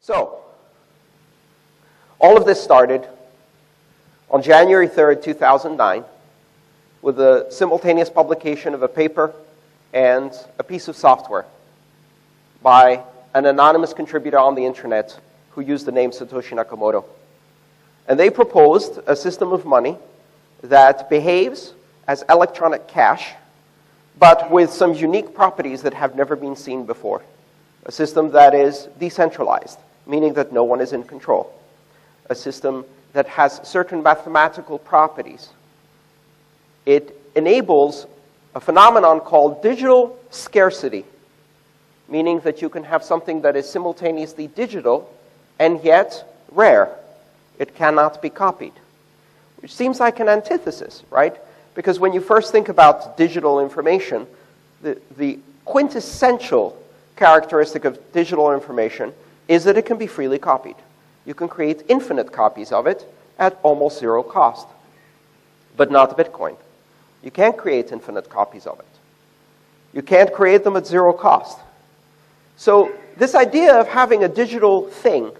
So, all of this started on January 3rd, 2009, with the simultaneous publication of a paper and a piece of software by an anonymous contributor on the internet who used the name Satoshi Nakamoto. And they proposed a system of money that behaves as electronic cash, but with some unique properties that have never been seen before. A system that is decentralized, meaning that no one is in control. A system that has certain mathematical properties. It enables a phenomenon called digital scarcity, meaning that you can have something that is simultaneously digital and yet rare. It cannot be copied, which seems like an antithesis, right? Because when you first think about digital information, the quintessential characteristic of digital information is that it can be freely copied. You can create infinite copies of it at almost zero cost, but not Bitcoin. You can't create infinite copies of it. You can't create them at zero cost. So this idea of having a digital thing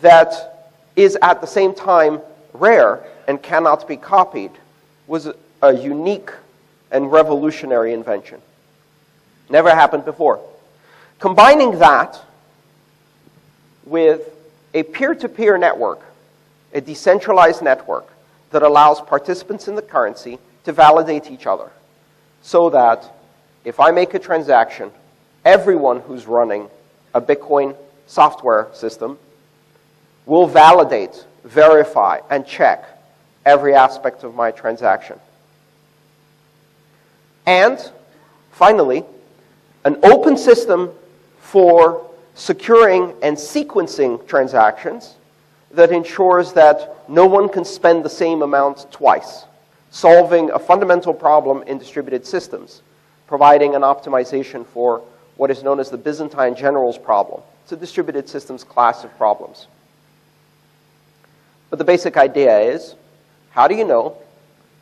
that is at the same time rare and cannot be copied was a unique and revolutionary invention. Never happened before. Combining that with a peer-to-peer network, a decentralized network that allows participants in the currency to validate each other, so that if I make a transaction, everyone who's running a Bitcoin software system will validate, verify, and check every aspect of my transaction. And finally, an open system for securing and sequencing transactions that ensures that no one can spend the same amount twice, solving a fundamental problem in distributed systems, providing an optimization for what is known as the Byzantine generals problem. It's a distributed systems class of problems. But the basic idea is, how do you know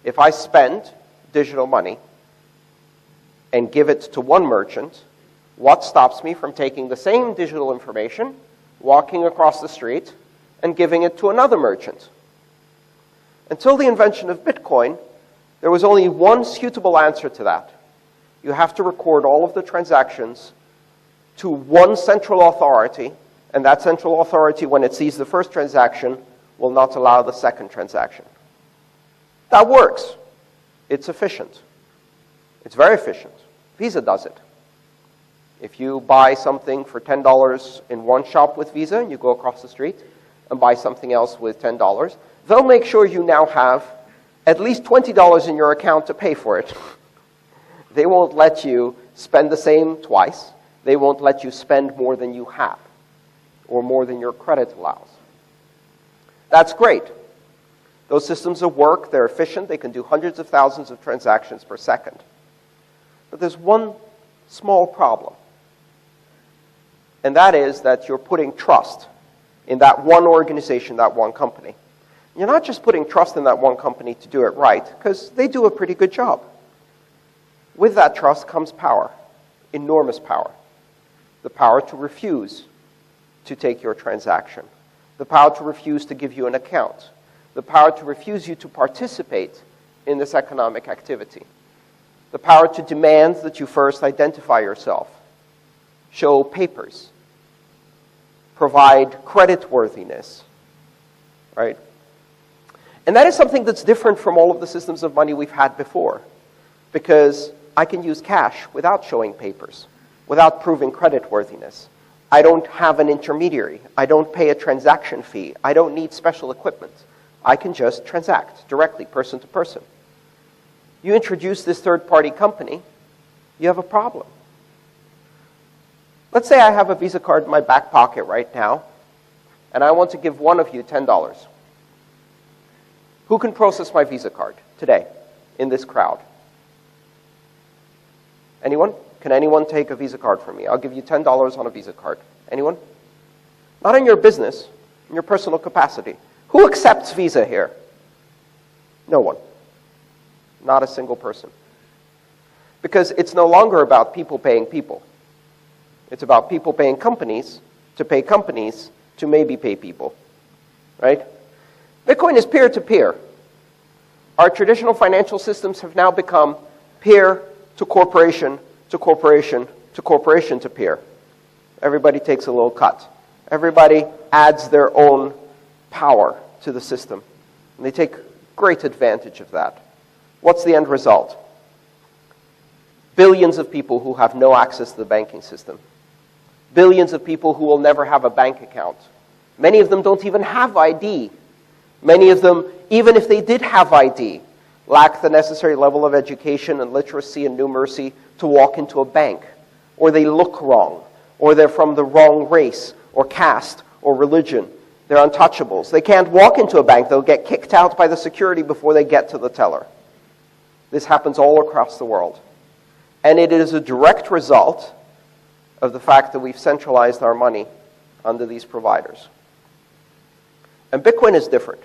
if I spend digital money and give it to one merchant, what stops me from taking the same digital information, walking across the street, and giving it to another merchant? Until the invention of Bitcoin, there was only one suitable answer to that. You have to record all of the transactions to one central authority, and that central authority, when it sees the first transaction, will not allow the second transaction. That works. It's efficient. It's very efficient. Visa does it. If you buy something for $10 in one shop with Visa, and you go across the street and buy something else with $10, they'll make sure you now have at least $20 in your account to pay for it. They won't let you spend the same twice. They won't let you spend more than you have or more than your credit allows. That's great. Those systems will work. They're efficient. They can do hundreds of thousands of transactions per second. But there's one small problem. And that is that you're putting trust in that one organization, that one company. You're not just putting trust in that one company to do it right, because they do a pretty good job. With that trust comes power, enormous power. The power to refuse to take your transaction. The power to refuse to give you an account. The power to refuse you to participate in this economic activity. The power to demand that you first identify yourself, show papers, provide creditworthiness, right? And that is something that's different from all of the systems of money we've had before, because I can use cash without showing papers, without proving creditworthiness. I don't have an intermediary. I don't pay a transaction fee. I don't need special equipment. I can just transact directly, person to person. You introduce this third-party company, you have a problem. Let's say I have a Visa card in my back pocket right now, and I want to give one of you $10. Who can process my Visa card today in this crowd? Anyone? Can anyone take a Visa card from me? I'll give you $10 on a Visa card. Anyone? Not in your business, in your personal capacity. Who accepts Visa here? No one. Not a single person. Because it's no longer about people paying people. It's about people paying companies to pay companies to maybe pay people, right? Bitcoin is peer-to-peer. Our traditional financial systems have now become peer to corporation to corporation to corporation to peer. Everybody takes a little cut. Everybody adds their own power to the system. And they take great advantage of that. What's the end result? Billions of people who have no access to the banking system. Billions of people who will never have a bank account. Many of them don't even have ID. Many of them, even if they did have ID, lack the necessary level of education and literacy and numeracy to walk into a bank. Or they look wrong. Or they're from the wrong race or caste or religion. They're untouchables. They can't walk into a bank. They'll get kicked out by the security before they get to the teller. This happens all across the world. And it is a direct result of the fact that we've centralized our money under these providers. And Bitcoin is different.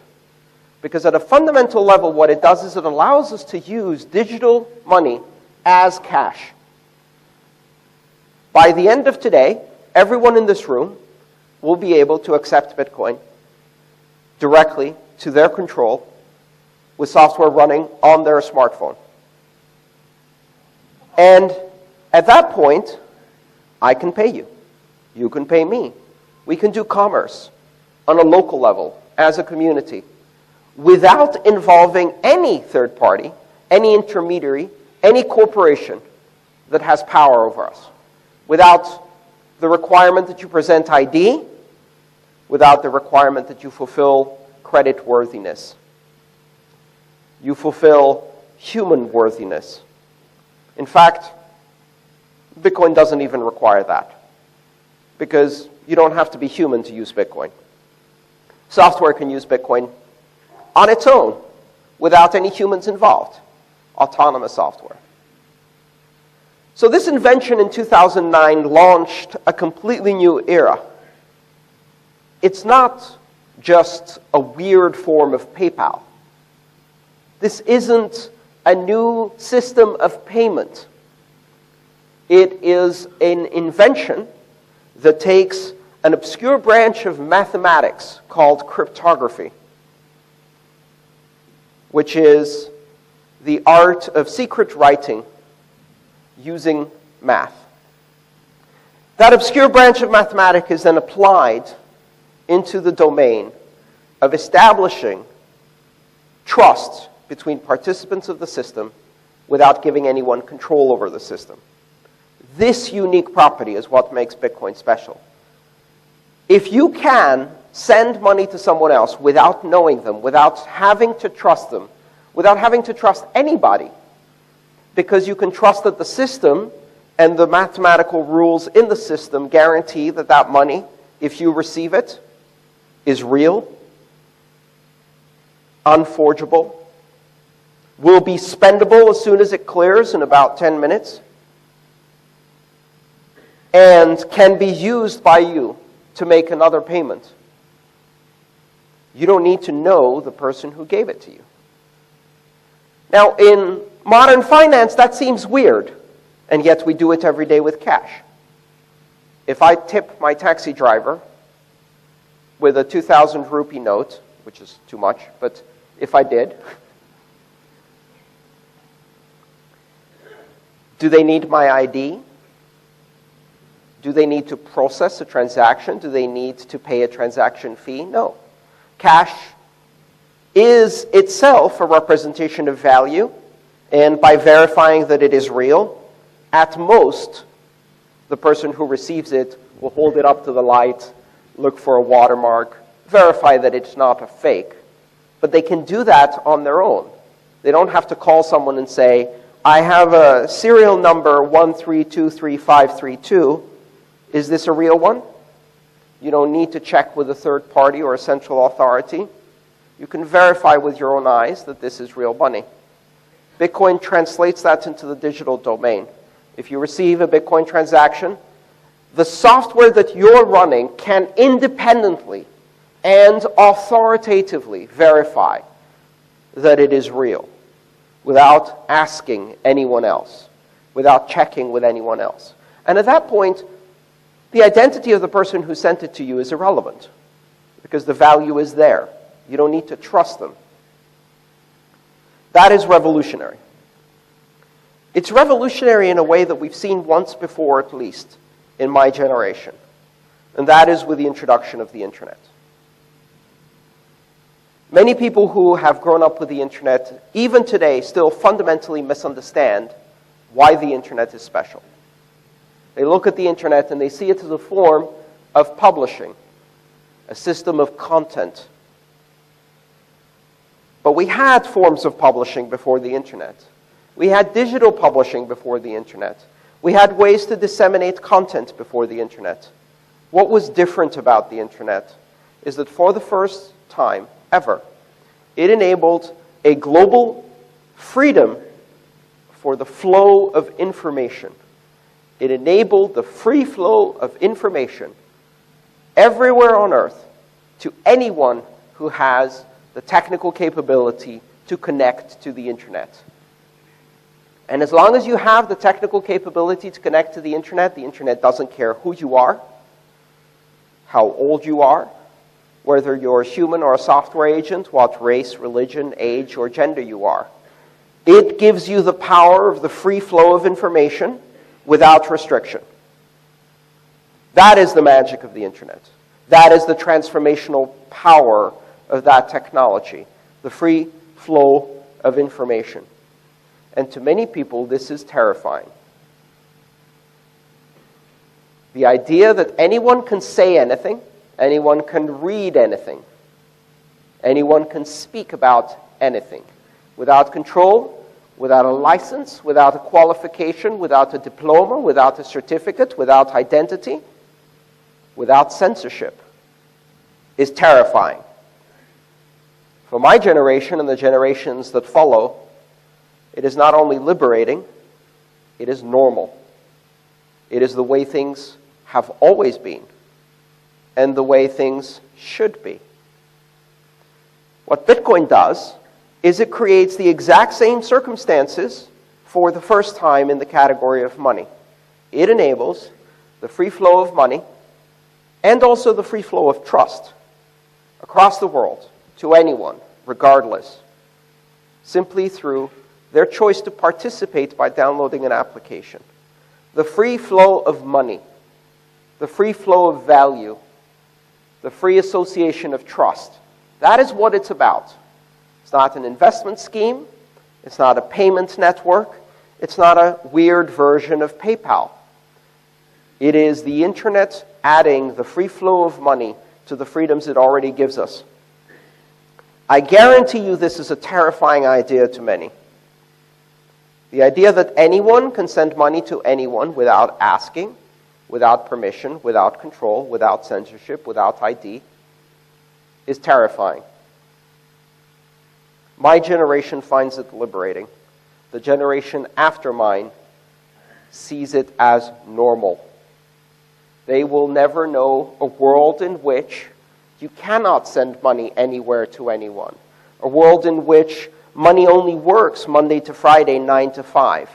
Because at a fundamental level, what it does is it allows us to use digital money as cash. By the end of today, everyone in this room will be able to accept Bitcoin directly to their control with software running on their smartphone. And at that point, I can pay you. You can pay me. We can do commerce on a local level as a community without involving any third party, any intermediary, any corporation that has power over us. Without the requirement that you present ID, without the requirement that you fulfill credit worthiness. You fulfill human worthiness. In fact, Bitcoin doesn't even require that, because you don't have to be human to use Bitcoin. Software can use Bitcoin on its own, without any humans involved. Autonomous software. So this invention in 2009 launched a completely new era. It's not just a weird form of PayPal. This isn't a new system of payment. It is an invention that takes an obscure branch of mathematics called cryptography, which is the art of secret writing using math. That obscure branch of mathematics is then applied into the domain of establishing trust between participants of the system without giving anyone control over the system. This unique property is what makes Bitcoin special. If you can send money to someone else without knowing them, without having to trust them, without having to trust anybody, because you can trust that the system and the mathematical rules in the system guarantee that that money, if you receive it, is real, unforgeable, will be spendable as soon as it clears in about 10 minutes, and can be used by you to make another payment. You don't need to know the person who gave it to you. Now, in modern finance, that seems weird, and yet we do it every day with cash. If I tip my taxi driver with a 2,000 rupee note, which is too much, but if I did, do they need my ID? Do they need to process a transaction? Do they need to pay a transaction fee? No. Cash is itself a representation of value, and by verifying that it is real, at most, the person who receives it will hold it up to the light, look for a watermark, verify that it's not a fake. But they can do that on their own. They don't have to call someone and say, I have a serial number 1323532. Is this a real one? You don't need to check with a third party or a central authority. You can verify with your own eyes that this is real money. Bitcoin translates that into the digital domain. If you receive a Bitcoin transaction, the software that you're running can independently and authoritatively verify that it is real without asking anyone else, without checking with anyone else. And at that point, the identity of the person who sent it to you is irrelevant because the value is there. You don't need to trust them. That is revolutionary. It's revolutionary in a way that we've seen once before, at least, in my generation. And that is with the introduction of the internet. Many people who have grown up with the internet, even today, still fundamentally misunderstand why the internet is special. They look at the internet and they see it as a form of publishing, a system of content. But we had forms of publishing before the internet. We had digital publishing before the internet. We had ways to disseminate content before the internet. What was different about the internet is that for the first time ever, it enabled a global freedom for the flow of information. It enabled the free flow of information everywhere on Earth to anyone who has the technical capability to connect to the internet. And as long as you have the technical capability to connect to the internet doesn't care who you are, how old you are, whether you're a human or a software agent, what race, religion, age, or gender you are. It gives you the power of the free flow of information without restriction. That is the magic of the internet. That is the transformational power of that technology, the free flow of information. And to many people, this is terrifying. The idea that anyone can say anything, anyone can read anything, anyone can speak about anything, without control, without a license, without a qualification, without a diploma, without a certificate, without identity, without censorship, is terrifying. For my generation and the generations that follow, it is not only liberating, it is normal. It is the way things have always been, and the way things should be. What Bitcoin does is it creates the exact same circumstances for the first time in the category of money. It enables the free flow of money and also the free flow of trust across the world to anyone, regardless, simply through their choice to participate by downloading an application. The free flow of money, the free flow of value, the free association of trust. That is what it's about. It's not an investment scheme. It's not a payment network. It's not a weird version of PayPal. It is the internet adding the free flow of money to the freedoms it already gives us. I guarantee you this is a terrifying idea to many. The idea that anyone can send money to anyone without asking, without permission, without control, without censorship, without ID, is terrifying. My generation finds it liberating. The generation after mine sees it as normal. They will never know a world in which you cannot send money anywhere to anyone. A world in which money only works Monday to Friday, 9 to 5.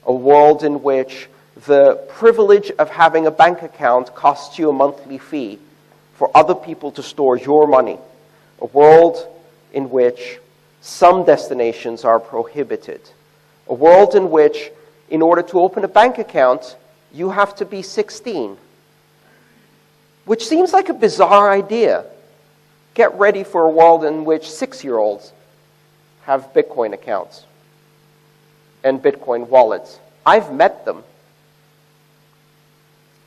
A world in which the privilege of having a bank account costs you a monthly fee for other people to store your money. A world in which some destinations are prohibited. A world in which, in order to open a bank account, you have to be 16. Which seems like a bizarre idea. Get ready for a world in which 6-year-olds have Bitcoin accounts and Bitcoin wallets. I've met them.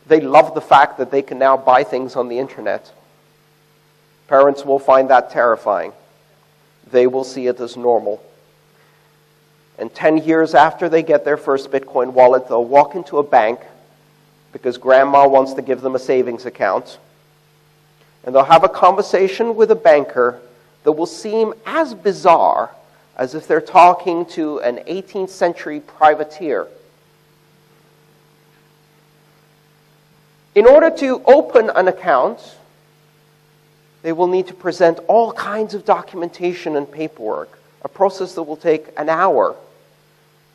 They love the fact that they can now buy things on the internet. Parents will find that terrifying. They will see it as normal. And 10 years after they get their first Bitcoin wallet, they'll walk into a bank because grandma wants to give them a savings account. And they'll have a conversation with a banker that will seem as bizarre as if they're talking to an 18th century privateer. In order to open an account, they will need to present all kinds of documentation and paperwork, a process that will take an hour,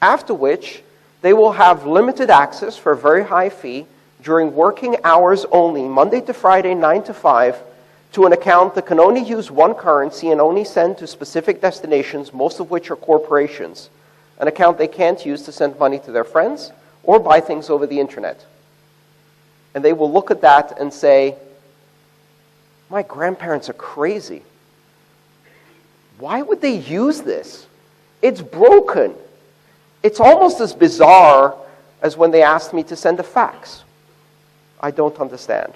after which they will have limited access for a very high fee, during working hours only, Monday to Friday, 9 to 5, to an account that can only use one currency and only send to specific destinations, most of which are corporations, an account they can't use to send money to their friends or buy things over the internet. And they will look at that and say, my grandparents are crazy. Why would they use this? It's broken. It's almost as bizarre as when they asked me to send a fax. I don't understand.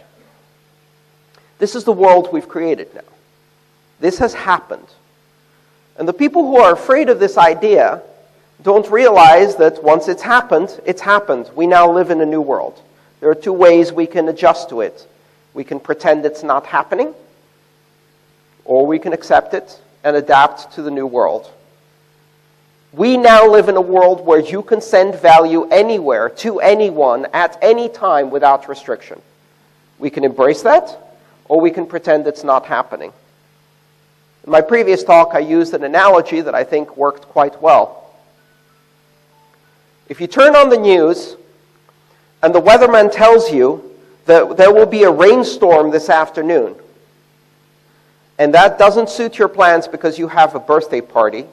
This is the world we've created now. This has happened. And the people who are afraid of this idea don't realize that once it's happened, it's happened. We now live in a new world. There are two ways we can adjust to it. We can pretend it's not happening, or we can accept it and adapt to the new world. We now live in a world where you can send value anywhere to anyone at any time without restriction. We can embrace that, or we can pretend it's not happening. In my previous talk, I used an analogy that I think worked quite well. If you turn on the news and the weatherman tells you that there will be a rainstorm this afternoon, and that doesn't suit your plans because you have a birthday party,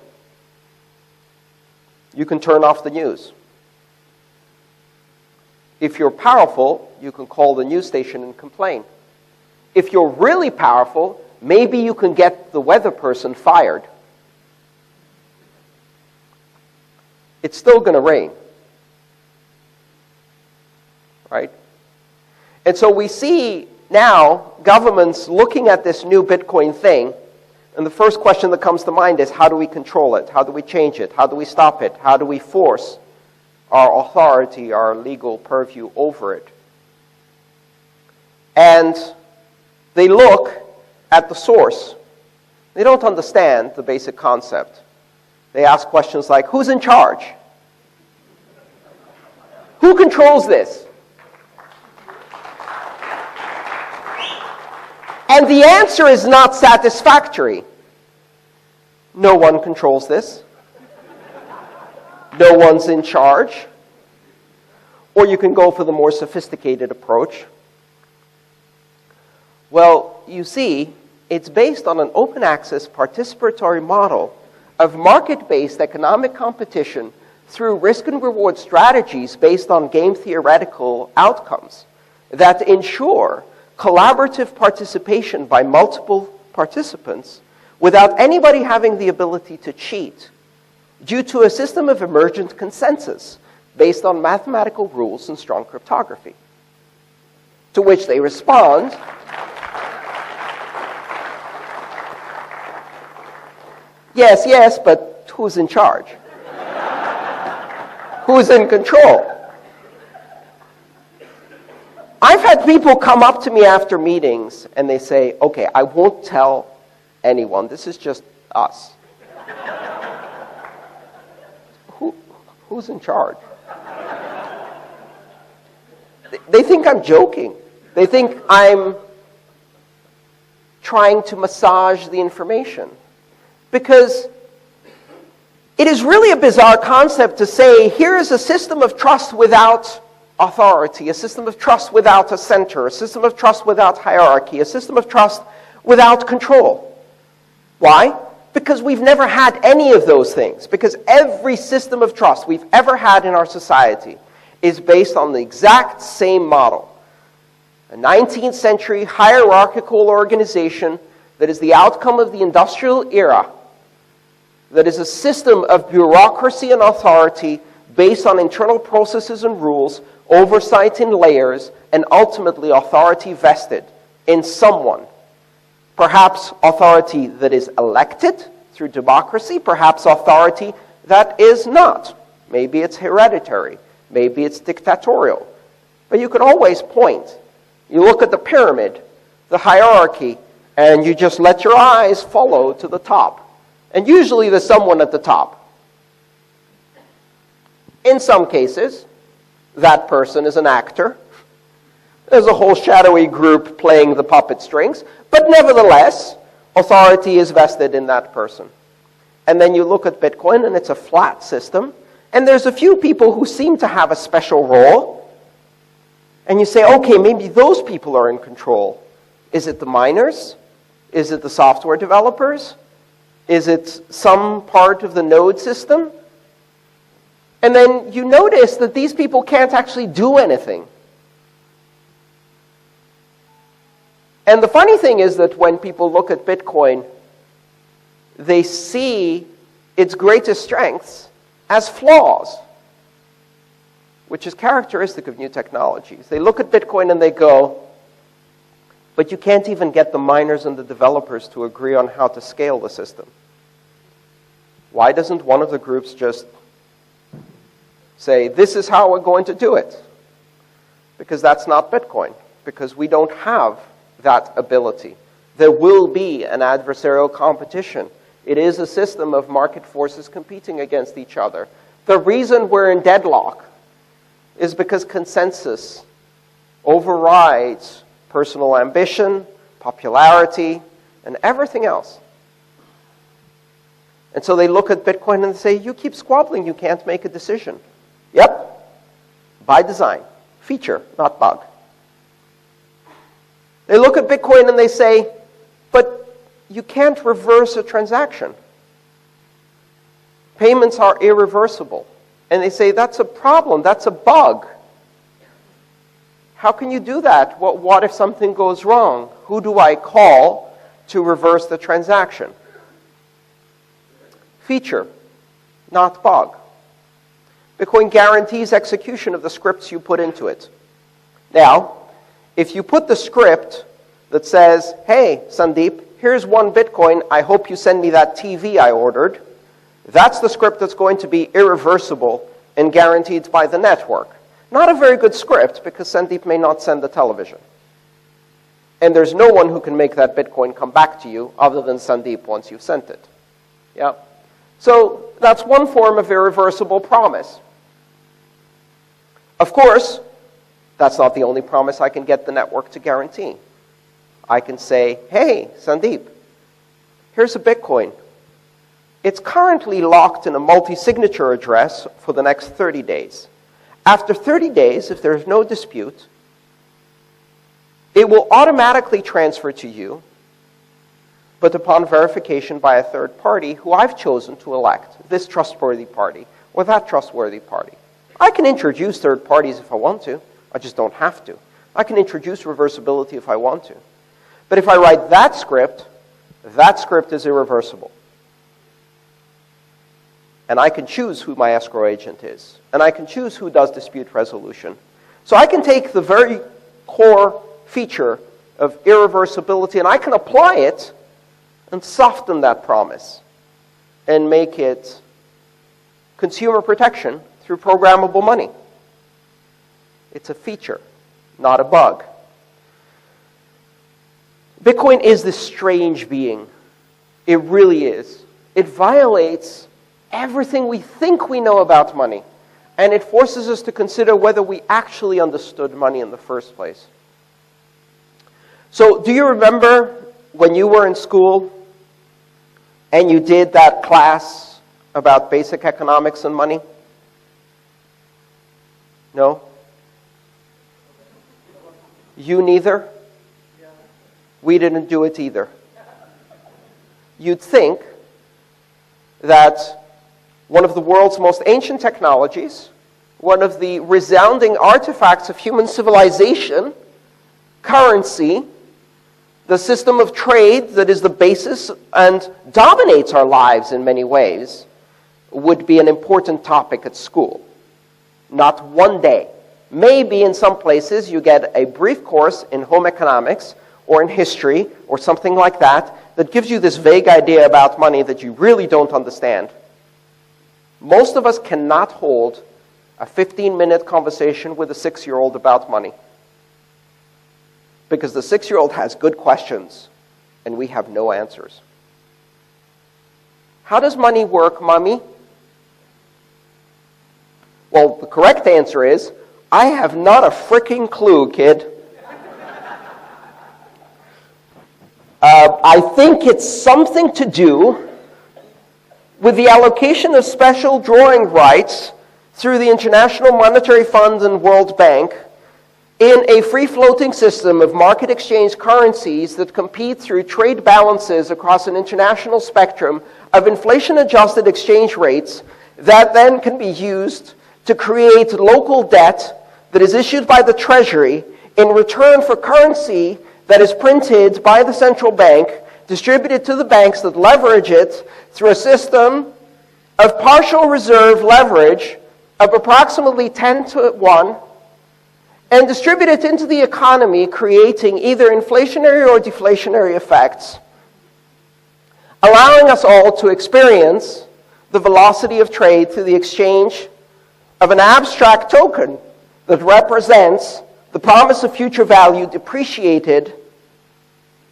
you can turn off the news. If you're powerful, you can call the news station and complain. If you're really powerful, maybe you can get the weather person fired. It's still going to rain. Right? And so we see now governments looking at this new Bitcoin thing, and the first question that comes to mind is, how do we control it? How do we change it? How do we stop it? How do we force our authority, our legal purview over it? And they look at the source. They don't understand the basic concept. They ask questions like, who's in charge? Who controls this? And the answer is not satisfactory. No one controls this. No one's in charge. Or you can go for the more sophisticated approach. Well, you see, it's based on an open access participatory model of market-based economic competition through risk and reward strategies based on game theoretical outcomes that ensure collaborative participation by multiple participants without anybody having the ability to cheat due to a system of emergent consensus based on mathematical rules and strong cryptography. To which they respond, yes, yes, but who's in charge? Who's in control? I've had people come up to me after meetings and they say, okay, I won't tell anyone. This is just us. Who's in charge? They think I'm joking. They think I'm trying to massage the information. Because it is really a bizarre concept to say, here is a system of trust without authority, a system of trust without a center, a system of trust without hierarchy, a system of trust without control. Why? Because we've never had any of those things. Because every system of trust we've ever had in our society is based on the exact same model. A 19th century hierarchical organization that is the outcome of the industrial era, that is a system of bureaucracy and authority based on internal processes and rules, oversight in layers, and ultimately authority vested in someone. Perhaps authority that is elected through democracy, perhaps authority that is not. Maybe it's hereditary, maybe it's dictatorial. But you can always point. You look at the pyramid, the hierarchy, and you just let your eyes follow to the top. And usually there's someone at the top. In some cases, that person is an actor. There's a whole shadowy group playing the puppet strings. But nevertheless, authority is vested in that person. And then you look at Bitcoin, and it's a flat system. And there's a few people who seem to have a special role. And you say, okay, maybe those people are in control. Is it the miners? Is it the software developers? Is it some part of the node system? And then you notice that these people can't actually do anything. And the funny thing is that when people look at Bitcoin, they see its greatest strengths as flaws, which is characteristic of new technologies. They look at Bitcoin and they go, but you can't even get the miners and the developers to agree on how to scale the system. Why doesn't one of the groups just say, this is how we're going to do it? Because that's not Bitcoin, because we don't have that ability. There will be an adversarial competition. It is a system of market forces competing against each other. The reason we're in deadlock is because consensus overrides personal ambition, popularity, and everything else. And so they look at Bitcoin and they say, you keep squabbling, you can't make a decision. Yep, by design, feature, not bug. They look at Bitcoin and they say, but you can't reverse a transaction. Payments are irreversible. And they say, that's a problem, that's a bug. How can you do that? What if something goes wrong? Who do I call to reverse the transaction? Feature, not bug. Bitcoin guarantees execution of the scripts you put into it. Now, if you put the script that says, hey, Sandeep, here's 1 Bitcoin, I hope you send me that TV I ordered, that's the script that's going to be irreversible and guaranteed by the network. Not a very good script, because Sandeep may not send the television. And there's no one who can make that Bitcoin come back to you other than Sandeep once you've sent it. Yeah? So that's one form of irreversible promise. Of course, that's not the only promise I can get the network to guarantee. I can say, hey, Sandeep, here's a Bitcoin. It's currently locked in a multi-signature address for the next 30 days. After 30 days, if there's no dispute, it will automatically transfer to you, but upon verification by a third party who I've chosen to elect, this trustworthy party or that trustworthy party. I can introduce third parties if I want to. I just don't have to. I can introduce reversibility if I want to. But if I write that script is irreversible. And I can choose who my escrow agent is. And I can choose who does dispute resolution. So I can take the very core feature of irreversibility and I can apply it and soften that promise and make it consumer protection through programmable money. It's a feature, not a bug. Bitcoin is this strange being. It really is. It violates everything we think we know about money. And it forces us to consider whether we actually understood money in the first place. So do you remember when you were in school and you did that class about basic economics and money? No? You neither? We didn't do it either. You'd think that one of the world's most ancient technologies, one of the resounding artifacts of human civilization, currency, the system of trade that is the basis and dominates our lives in many ways, would be an important topic at school. Not one day. Maybe in some places you get a brief course in home economics or in history or something like that that gives you this vague idea about money that you really don't understand. Most of us cannot hold a 15-minute conversation with a 6-year-old about money. Because the 6-year-old has good questions and we have no answers. How does money work, Mommy? Well, the correct answer is, I have not a freaking clue, kid. I think it's something to do with the allocation of special drawing rights through the International Monetary Fund and World Bank in a free-floating system of market exchange currencies that compete through trade balances across an international spectrum of inflation-adjusted exchange rates that then can be used to create local debt that is issued by the Treasury in return for currency that is printed by the central bank, distributed to the banks that leverage it through a system of partial reserve leverage of approximately 10 to 1, and distribute it into the economy, creating either inflationary or deflationary effects, allowing us all to experience the velocity of trade through the exchange of an abstract token that represents the promise of future value depreciated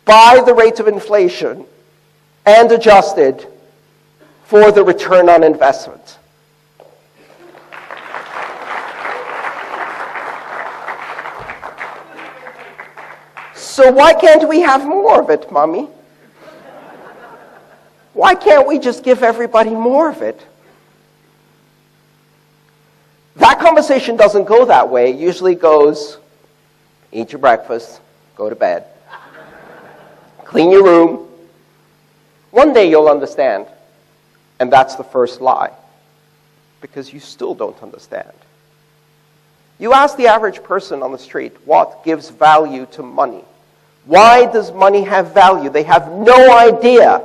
by the rate of inflation and adjusted for the return on investment. So why can't we have more of it, Mommy? Why can't we just give everybody more of it? That conversation doesn't go that way. It usually goes, eat your breakfast, go to bed, clean your room. One day you'll understand. And that's the first lie, because you still don't understand. You ask the average person on the street, what gives value to money? Why does money have value? They have no idea.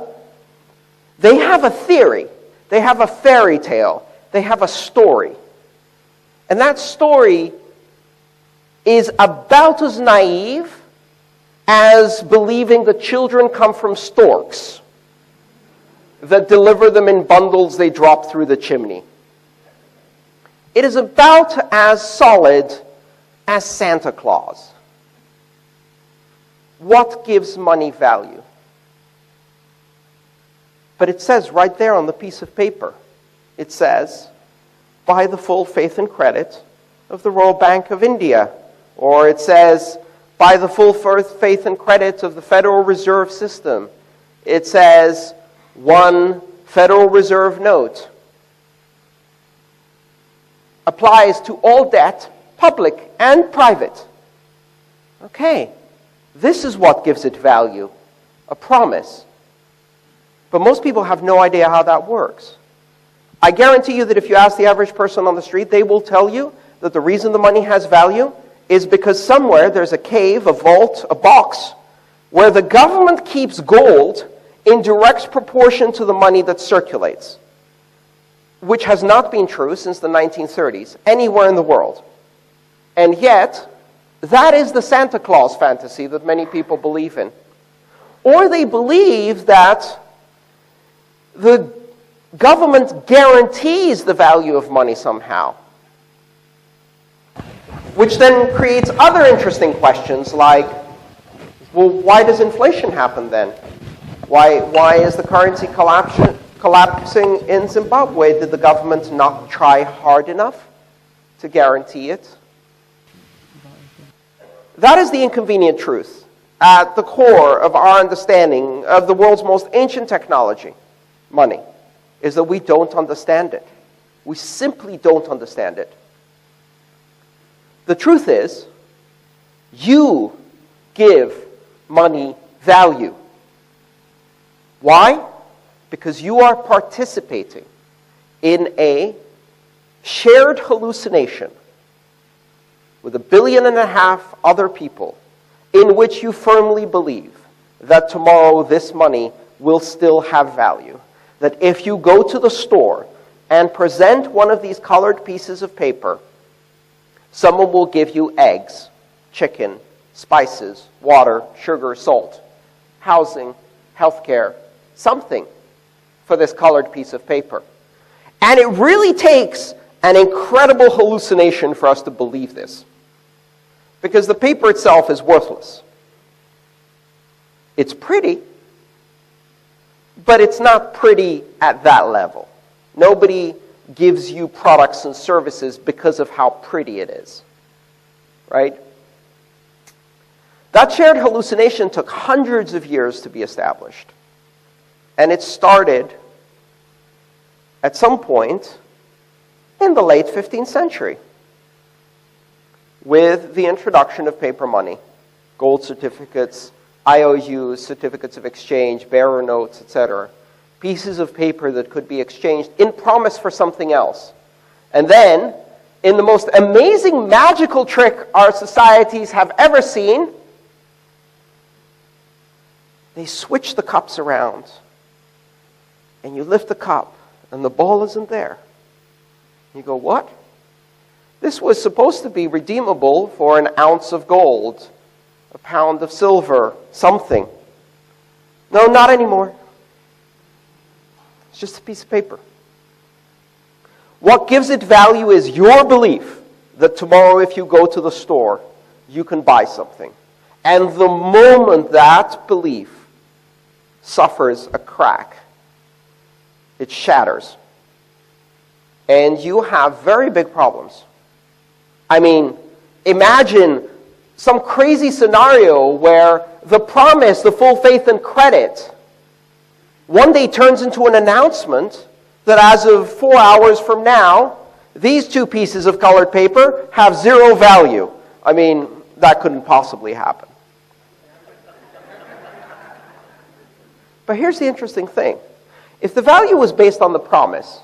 They have a theory. They have a fairy tale. They have a story. And that story is about as naive as believing that children come from storks that deliver them in bundles they drop through the chimney. It is about as solid as Santa Claus. What gives money value? But it says right there on the piece of paper, it says, by the full faith and credit of the Royal Bank of India. Or it says, by the full faith and credit of the Federal Reserve System. It says, one Federal Reserve note. Applies to all debt, public and private. Okay, this is what gives it value, a promise. But most people have no idea how that works. I guarantee you that if you ask the average person on the street, they will tell you that the reason the money has value is because somewhere there's a cave, a vault, a box, where the government keeps gold in direct proportion to the money that circulates, which has not been true since the 1930s, anywhere in the world. And yet, that is the Santa Claus fantasy that many people believe in. Or they believe that the government guarantees the value of money somehow, which then creates other interesting questions like, well, why does inflation happen then? Why is the currency collapsing in Zimbabwe? Did the government not try hard enough to guarantee it? That is the inconvenient truth at the core of our understanding of the world's most ancient technology, money, is that we don't understand it. We simply don't understand it. The truth is, you give money value. Why? Because you are participating in a shared hallucination with 1.5 billion other people in which you firmly believe that tomorrow this money will still have value. That if you go to the store and present one of these colored pieces of paper, someone will give you eggs, chicken, spices, water, sugar, salt, housing, healthcare, something for this colored piece of paper. And it really takes an incredible hallucination for us to believe this, because the paper itself is worthless. It's pretty, but it's not pretty at that level. Nobody gives you products and services because of how pretty it is, right? That shared hallucination took hundreds of years to be established. And it started at some point in the late 15th century. with the introduction of paper money, gold certificates, IOUs, certificates of exchange, bearer notes, etc., pieces of paper that could be exchanged in promise for something else. And then, in the most amazing magical trick our societies have ever seen, they switch the cups around. And you lift the cup, and the ball isn't there. You go, what? This was supposed to be redeemable for an ounce of gold, a pound of silver, something. No, not anymore. It's just a piece of paper. What gives it value is your belief that tomorrow if you go to the store, you can buy something. And the moment that belief suffers a crack, it shatters. And you have very big problems. I mean, imagine some crazy scenario where the promise, the full faith and credit, one day turns into an announcement that as of 4 hours from now, these two pieces of colored paper have zero value. I mean, that couldn't possibly happen. But here's the interesting thing. If the value was based on the promise,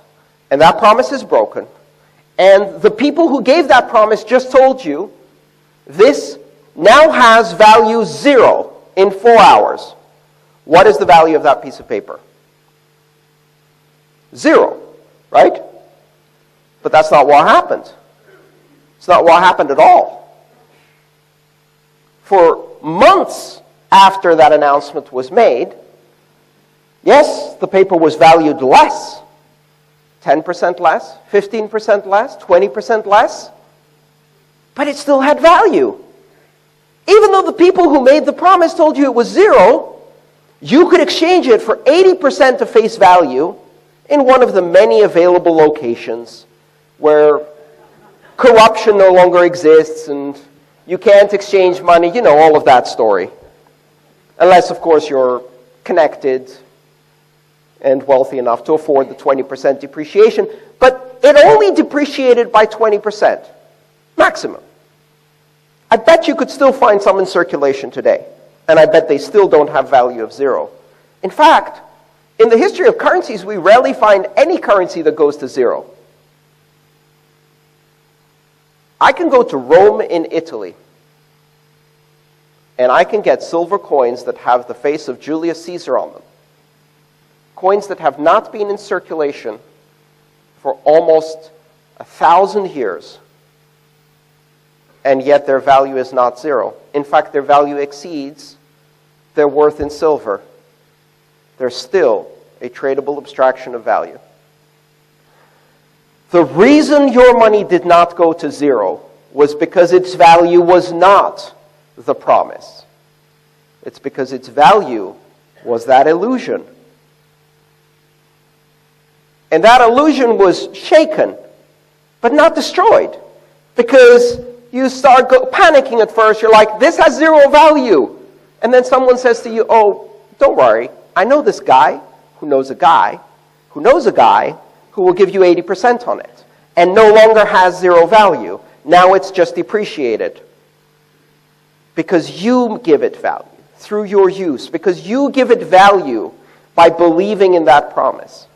and that promise is broken, and the people who gave that promise just told you, this now has value 0 in 4 hours. What is the value of that piece of paper? 0, right? But that's not what happened. It's not what happened at all. For months after that announcement was made, yes, the paper was valued less. 10% less, 15% less, 20% less. But it still had value. Even though the people who made the promise told you it was 0, you could exchange it for 80% of face value in one of the many available locations where corruption no longer exists and you can't exchange money, you know, all of that story. Unless, of course, you're connected and wealthy enough to afford the 20% depreciation. But it only depreciated by 20%, maximum. I bet you could still find some in circulation today. And I bet they still don't have value of 0. In fact, in the history of currencies, we rarely find any currency that goes to 0. I can go to Rome in Italy, and I can get silver coins that have the face of Julius Caesar on them. Coins that have not been in circulation for almost 1,000 years, and yet their value is not 0. In fact, their value exceeds their worth in silver. They're still a tradable abstraction of value. The reason your money did not go to 0 was because its value was not the promise. It's because its value was that illusion. And that illusion was shaken, but not destroyed. Because you start panicking at first. You're like, this has 0 value. And then someone says to you, oh, don't worry. I know this guy who knows a guy who knows a guy who will give you 80% on it. And no longer has 0 value. Now it's just depreciated. Because you give it value through your use. Because you give it value by believing in that promise.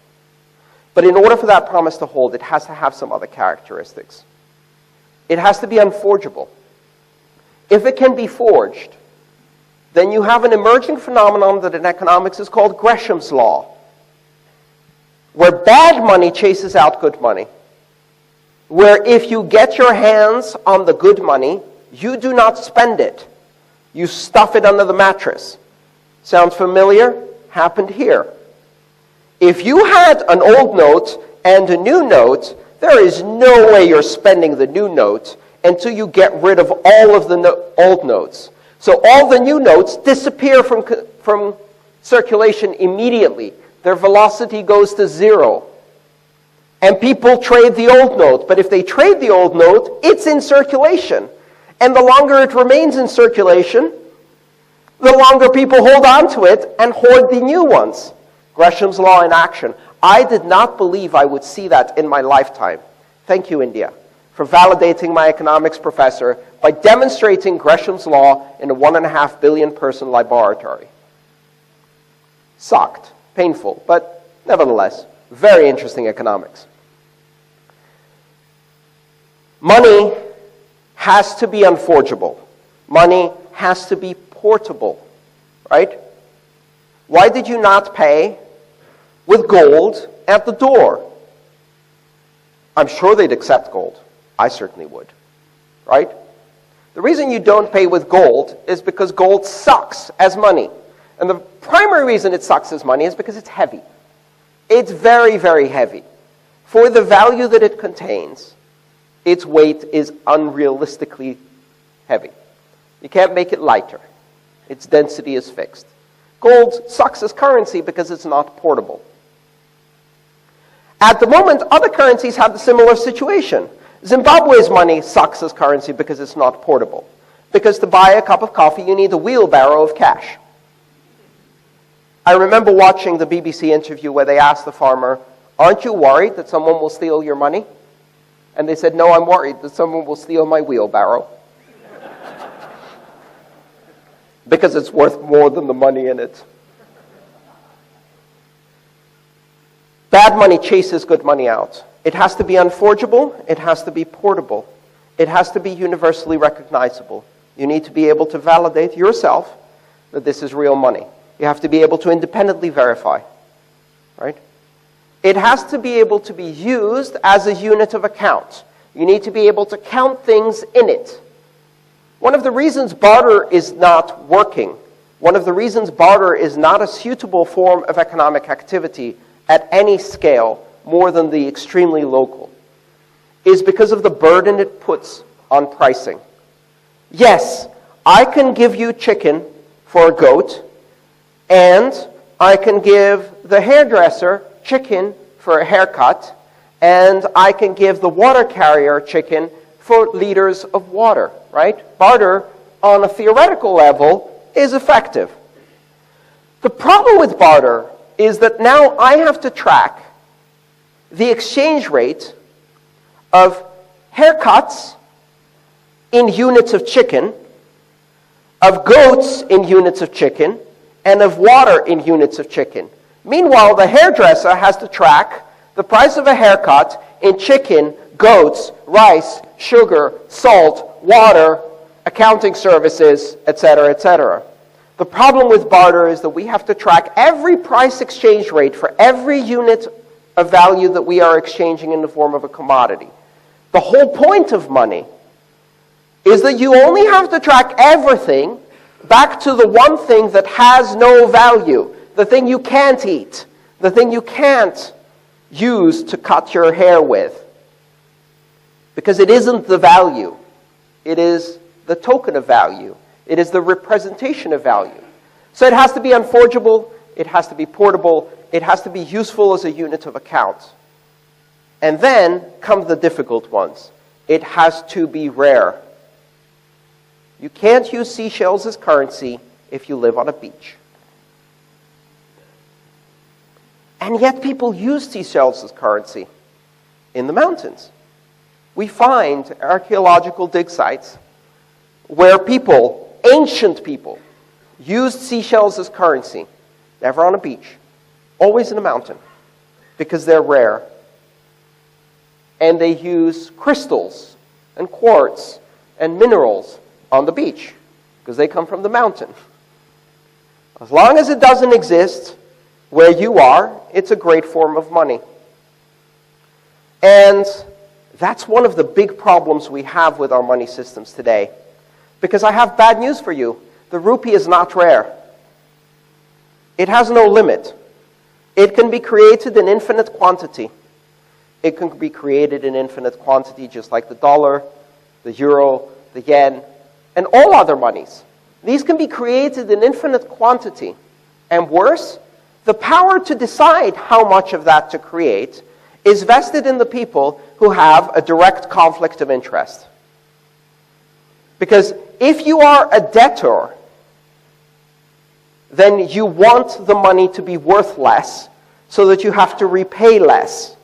But in order for that promise to hold, it has to have some other characteristics. It has to be unforgeable. If it can be forged, then you have an emerging phenomenon that in economics is called Gresham's law, where bad money chases out good money. Where if you get your hands on the good money, you do not spend it. You stuff it under the mattress. Sounds familiar? Happened here. If you had an old note and a new note, there is no way you're spending the new note until you get rid of all of the old notes. So all the new notes disappear from circulation immediately. Their velocity goes to 0. And people trade the old note. But if they trade the old note, it's in circulation. And the longer it remains in circulation, the longer people hold on to it and hoard the new ones. Gresham's law in action. I did not believe I would see that in my lifetime. Thank you, India, for validating my economics professor by demonstrating Gresham's law in a 1.5 billion person laboratory. Sucked. Painful, but nevertheless, very interesting economics. Money has to be unforgeable. Money has to be portable, right? Why did you not pay with gold at the door? I'm sure they'd accept gold. I certainly would, right? The reason you don't pay with gold is because gold sucks as money. And the primary reason it sucks as money is because it's heavy. It's very, very heavy. For the value that it contains, its weight is unrealistically heavy. You can't make it lighter. Its density is fixed. Gold sucks as currency because it's not portable. At the moment, other currencies have the similar situation. Zimbabwe's money sucks as currency because it's not portable. Because to buy a cup of coffee, you need a wheelbarrow of cash. I remember watching the BBC interview where they asked the farmer, "Aren't you worried that someone will steal your money?" And they said, "No, I'm worried that someone will steal my wheelbarrow." Because it's worth more than the money in it. Bad money chases good money out. It has to be unforgeable. It has to be portable. It has to be universally recognizable. You need to be able to validate yourself that this is real money. You have to be able to independently verify, right? It has to be able to be used as a unit of account. You need to be able to count things in it. One of the reasons barter is not working, one of the reasons barter is not a suitable form of economic activity at any scale more than the extremely local, is because of the burden it puts on pricing. Yes, I can give you chicken for a goat, and I can give the hairdresser chicken for a haircut, and I can give the water carrier chicken for liters of water, right? Barter, on a theoretical level, is effective. The problem with barter is that now I have to track the exchange rate of haircuts in units of chicken, of goats in units of chicken, and of water in units of chicken. Meanwhile, the hairdresser has to track the price of a haircut in chicken, goats, rice, sugar, salt, water, accounting services, etc., etc. The problem with barter is that we have to track every price exchange rate for every unit of value that we are exchanging in the form of a commodity. The whole point of money is that you only have to track everything back to the one thing that has no value, the thing you can't eat, the thing you can't use to cut your hair with. Because it isn't the value. It is the token of value. It is the representation of value. So it has to be unforgeable, it has to be portable, it has to be useful as a unit of account. And then come the difficult ones. It has to be rare. You can't use seashells as currency if you live on a beach. And yet people use seashells as currency in the mountains. We find archaeological dig sites where people, ancient people, used seashells as currency, never on a beach, always in a mountain, because they're rare. And they use crystals and quartz and minerals on the beach, because they come from the mountain. As long as it doesn't exist where you are, it's a great form of money. And that's one of the big problems we have with our money systems today. Because I have bad news for you. The rupee is not rare. It has no limit. It can be created in infinite quantity. It can be created in infinite quantity just like the dollar, the euro, the yen, and all other monies. These can be created in infinite quantity. And worse, the power to decide how much of that to create is vested in the people who have a direct conflict of interest. Because if you are a debtor, then you want the money to be worth less so that you have to repay less.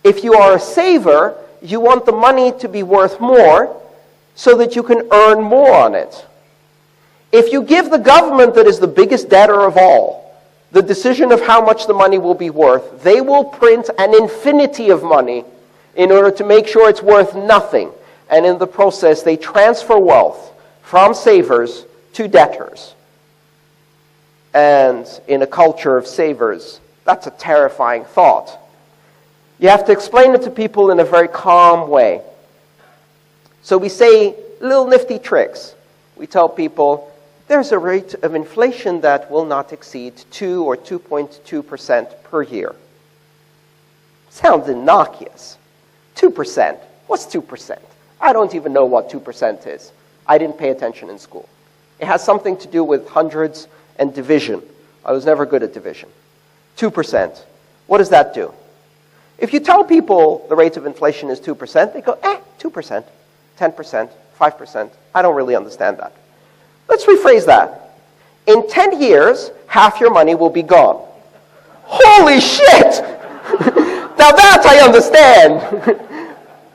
If you are a saver, you want the money to be worth more so that you can earn more on it. If you give the government, that is the biggest debtor of all, the decision of how much the money will be worth, they will print an infinity of money in order to make sure it's worth nothing. And in the process, they transfer wealth from savers to debtors. And in a culture of savers, that's a terrifying thought. You have to explain it to people in a very calm way. So we say little nifty tricks. We tell people, there's a rate of inflation that will not exceed 2 or 2.2% per year. Sounds innocuous. 2%. What's 2%? I don't even know what 2% is. I didn't pay attention in school. It has something to do with hundreds and division. I was never good at division. 2%. What does that do? If you tell people the rate of inflation is 2%, they go, 2%, 10%, 5%. I don't really understand that. Let's rephrase that. In 10 years, half your money will be gone. Holy shit! Now that I understand.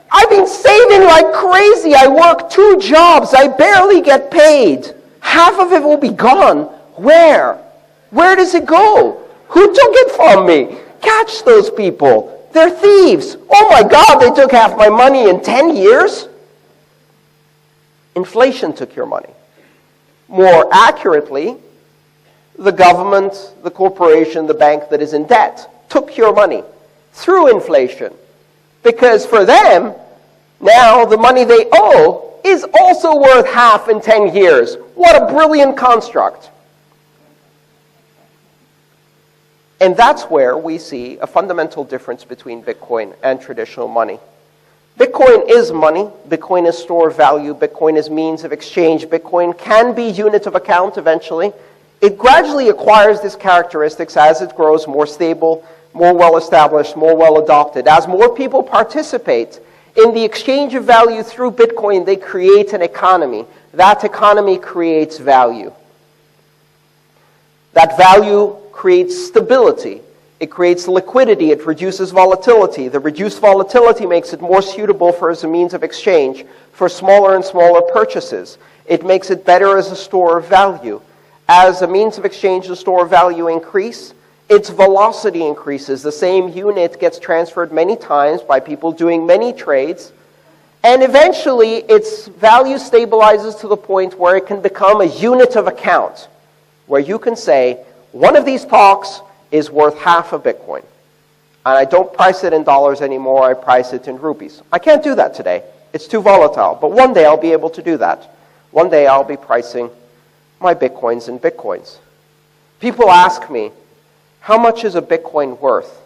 I've been saving like crazy. I work 2 jobs. I barely get paid. Half of it will be gone. Where? Where does it go? Who took it from me? Catch those people. They're thieves. Oh my God, they took half my money in 10 years? Inflation took your money. More accurately, the government, the corporation, the bank that is in debt took your money through inflation. Because for them, now the money they owe is also worth half in 10 years. What a brilliant construct. And that's where we see a fundamental difference between Bitcoin and traditional money. Bitcoin is money. Bitcoin is store of value. Bitcoin is means of exchange. Bitcoin can be unit of account eventually. It gradually acquires these characteristics as it grows more stable, more well-established, more well-adopted. As more people participate in the exchange of value through Bitcoin, they create an economy. That economy creates value. That value creates stability. It creates liquidity. It reduces volatility. The reduced volatility makes it more suitable for as a means of exchange for smaller and smaller purchases. It makes it better as a store of value. As a means of exchange, the store of value increase, its velocity increases. The same unit gets transferred many times by people doing many trades. And eventually, its value stabilizes to the point where it can become a unit of account, where you can say, one of these talks is worth half a Bitcoin. And I don't price it in dollars anymore, I price it in rupees. I can't do that today. It's too volatile. But one day I'll be able to do that. One day I'll be pricing my Bitcoins in Bitcoins. People ask me, how much is a Bitcoin worth?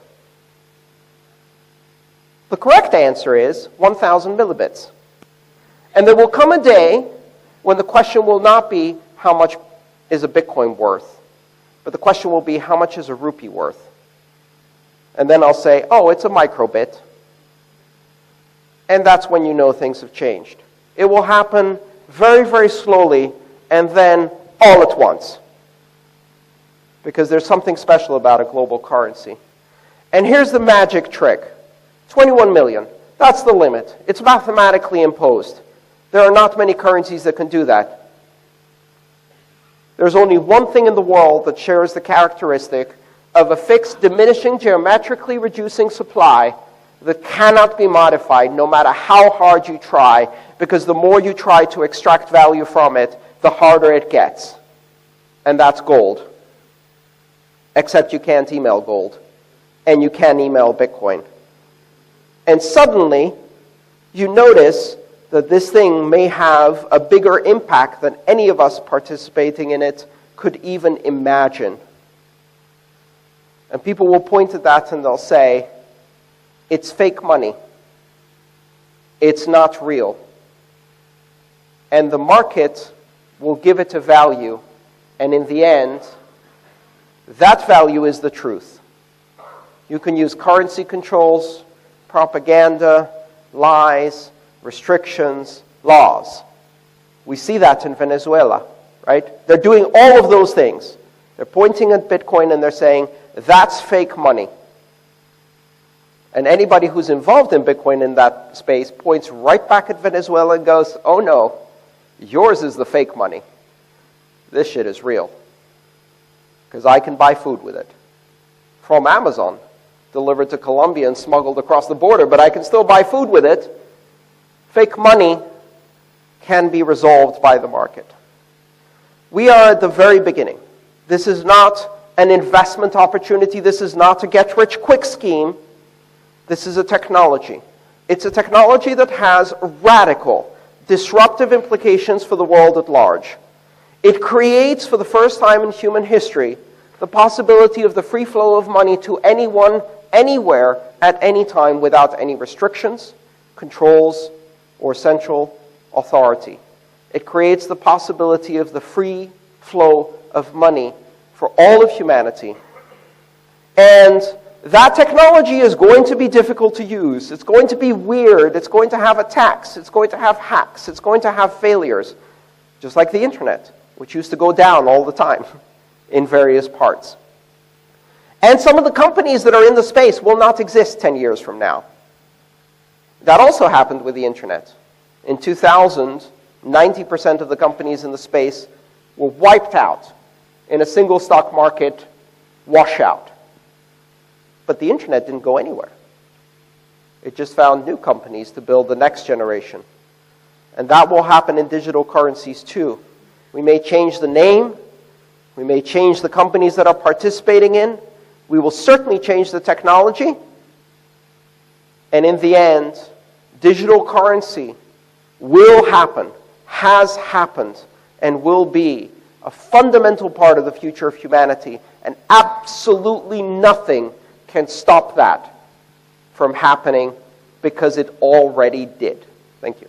The correct answer is 1,000 millibits. And there will come a day when the question will not be how much is a Bitcoin worth, but the question will be how much is a rupee worth? And then I'll say, oh, it's a microbit. And that's when you know things have changed. It will happen very, very slowly and then all at once. Because there's something special about a global currency. And here's the magic trick. 21 million. That's the limit. It's mathematically imposed. There are not many currencies that can do that. There's only one thing in the world that shares the characteristic of a fixed, diminishing, geometrically reducing supply that cannot be modified no matter how hard you try, because the more you try to extract value from it, the harder it gets. And that's gold. Except you can't email gold. And you can email Bitcoin. And suddenly, you notice that this thing may have a bigger impact than any of us participating in it could even imagine. And people will point at that and they'll say, it's fake money. It's not real. And the market will give it a value, and in the end, that value is the truth. You can use currency controls, propaganda, lies, restrictions, laws. We see that in Venezuela, right? They're doing all of those things. They're pointing at Bitcoin and they're saying, that's fake money. And anybody who's involved in Bitcoin in that space points right back at Venezuela and goes, oh no, yours is the fake money. This shit is real. Because I can buy food with it. From Amazon, delivered to Colombia and smuggled across the border, but I can still buy food with it. Fake money can be resolved by the market. We are at the very beginning. This is not an investment opportunity. This is not a get-rich-quick scheme. This is a technology. It's a technology that has radical, disruptive implications for the world at large. It creates, for the first time in human history, the possibility of the free flow of money to anyone, anywhere, at any time without any restrictions, controls, or central authority. It creates the possibility of the free flow of money for all of humanity. And that technology is going to be difficult to use. It's going to be weird. It's going to have attacks. It's going to have hacks. It's going to have failures, just like the internet, which used to go down all the time in various parts. And some of the companies that are in the space will not exist 10 years from now. That also happened with the internet. In 2000, 90% of the companies in the space were wiped out in a single stock market washout. But the internet didn't go anywhere. It just found new companies to build the next generation. And that will happen in digital currencies too. We may change the name. We may change the companies that are participating in. We will certainly change the technology. And in the end, digital currency will happen, has happened, and will be a fundamental part of the future of humanity. And absolutely nothing can stop that from happening because it already did. Thank you.